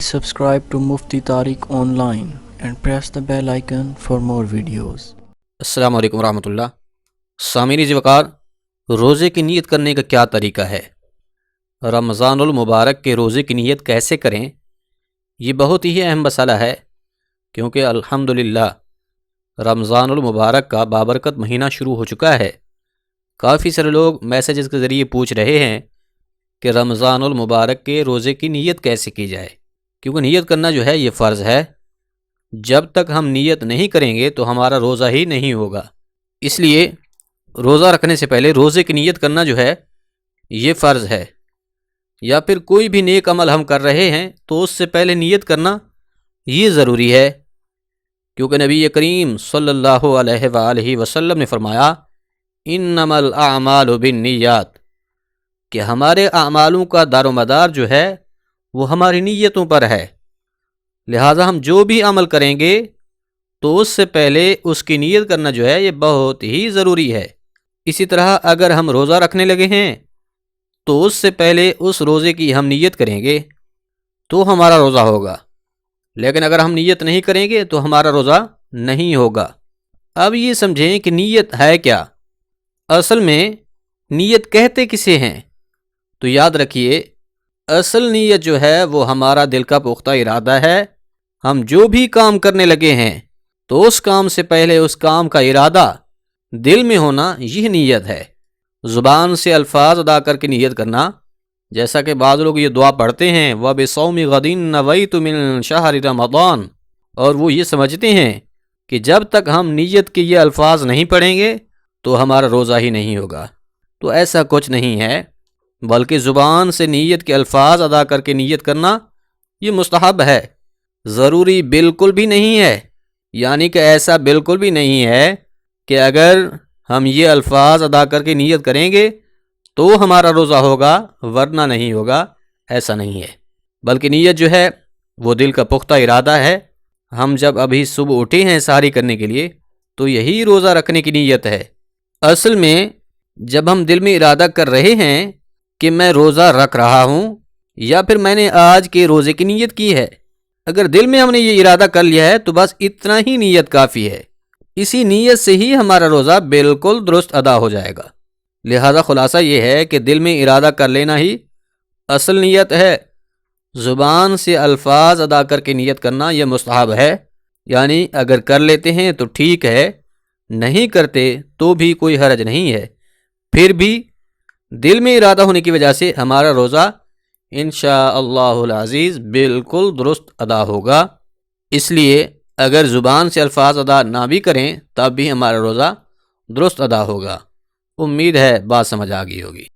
Subscribe to Mufti Tariq Online and press the bell icon for more videos. السلام علیکم ورحمۃ اللہ۔ سامعین وقار، روزے کی نیت کرنے کا کیا طریقہ ہے؟ رمضان المبارک کے روزے کی نیت کیسے کریں؟ یہ بہت ہی اہم مسئلہ ہے، کیونکہ الحمدللہ رمضان المبارک کا بابرکت مہینہ شروع ہو چکا ہے۔ کافی سارے لوگ میسیجز کے ذریعے پوچھ رہے ہیں کہ رمضان المبارک کے روزے کی نیت کیسے کی جائے، کیونکہ نیت کرنا جو ہے یہ فرض ہے۔ جب تک ہم نیت نہیں کریں گے تو ہمارا روزہ ہی نہیں ہوگا۔ اس لیے روزہ رکھنے سے پہلے روزے کی نیت کرنا جو ہے یہ فرض ہے، یا پھر کوئی بھی نیک عمل ہم کر رہے ہیں تو اس سے پہلے نیت کرنا یہ ضروری ہے، کیونکہ نبی کریم صلی اللہ علیہ وآلہ وسلم نے فرمایا انما الاعمال بالنیات، کہ ہمارے اعمالوں کا دار و مدار جو ہے وہ ہماری نیتوں پر ہے۔ لہٰذا ہم جو بھی عمل کریں گے تو اس سے پہلے اس کی نیت کرنا جو ہے یہ بہت ہی ضروری ہے۔ اسی طرح اگر ہم روزہ رکھنے لگے ہیں تو اس سے پہلے اس روزے کی ہم نیت کریں گے تو ہمارا روزہ ہوگا، لیکن اگر ہم نیت نہیں کریں گے تو ہمارا روزہ نہیں ہوگا۔ اب یہ سمجھیں کہ نیت ہے کیا؟ اصل میں نیت کہتے کسے ہیں؟ تو یاد رکھیے، اصل نیت جو ہے وہ ہمارا دل کا پختہ ارادہ ہے۔ ہم جو بھی کام کرنے لگے ہیں تو اس کام سے پہلے اس کام کا ارادہ دل میں ہونا، یہ نیت ہے۔ زبان سے الفاظ ادا کر کے نیت کرنا، جیسا کہ بعض لوگ یہ دعا پڑھتے ہیں وَبِصَوْمِ غَدٍ نَوَيْتُ مِن شَهْرِ رَمَضَانَ، اور وہ یہ سمجھتے ہیں کہ جب تک ہم نیت کے یہ الفاظ نہیں پڑھیں گے تو ہمارا روزہ ہی نہیں ہوگا۔ تو ایسا کچھ نہیں ہے، بلکہ زبان سے نیت کے الفاظ ادا کر کے نیت کرنا یہ مستحب ہے، ضروری بالکل بھی نہیں ہے۔ یعنی کہ ایسا بالکل بھی نہیں ہے کہ اگر ہم یہ الفاظ ادا کر کے نیت کریں گے تو ہمارا روزہ ہوگا ورنہ نہیں ہوگا، ایسا نہیں ہے۔ بلکہ نیت جو ہے وہ دل کا پختہ ارادہ ہے۔ ہم جب ابھی صبح اٹھے ہیں سحری کرنے کے لیے تو یہی روزہ رکھنے کی نیت ہے۔ اصل میں جب ہم دل میں ارادہ کر رہے ہیں کہ میں روزہ رکھ رہا ہوں، یا پھر میں نے آج کے روزے کی نیت کی ہے، اگر دل میں ہم نے یہ ارادہ کر لیا ہے تو بس اتنا ہی نیت کافی ہے۔ اسی نیت سے ہی ہمارا روزہ بالکل درست ادا ہو جائے گا۔ لہذا خلاصہ یہ ہے کہ دل میں ارادہ کر لینا ہی اصل نیت ہے، زبان سے الفاظ ادا کر کے نیت کرنا یہ مستحب ہے۔ یعنی اگر کر لیتے ہیں تو ٹھیک ہے، نہیں کرتے تو بھی کوئی حرج نہیں ہے، پھر بھی دل میں ارادہ ہونے کی وجہ سے ہمارا روزہ انشاءاللہ العزیز بالکل درست ادا ہوگا۔ اس لیے اگر زبان سے الفاظ ادا نہ بھی کریں تب بھی ہمارا روزہ درست ادا ہوگا۔ امید ہے بات سمجھ آ گئی ہوگی۔